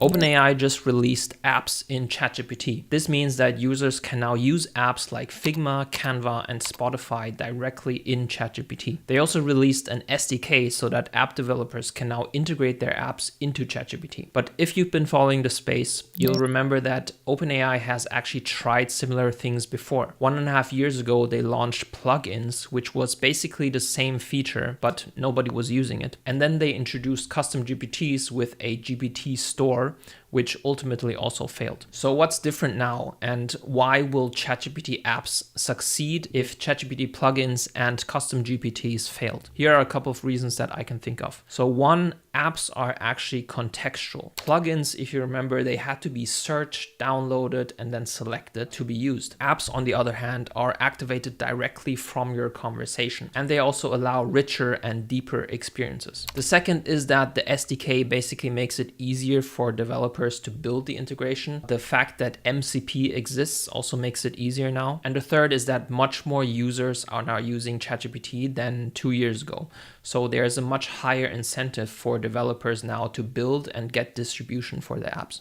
OpenAI just released apps in ChatGPT. This means that users can now use apps like Figma, Canva, and Spotify directly in ChatGPT. They also released an SDK so that app developers can now integrate their apps into ChatGPT. But if you've been following the space, you'll remember that OpenAI has actually tried similar things before. 1.5 years ago, they launched plugins, which was basically the same feature, but nobody was using it. And then they introduced custom GPTs with a GPT store, which ultimately also failed. So what's different now, and why will ChatGPT apps succeed if ChatGPT plugins and custom GPTs failed? Here are a couple of reasons that I can think of. So one, apps are actually contextual. Plugins, if you remember, they had to be searched, downloaded, and then selected to be used. Apps, on the other hand, are activated directly from your conversation, and they also allow richer and deeper experiences. The second is that the SDK basically makes it easier for developers to build the integration. The fact that MCP exists also makes it easier now. And the third is that much more users are now using ChatGPT than 2 years ago. So there's a much higher incentive for developers now to build and get distribution for their apps.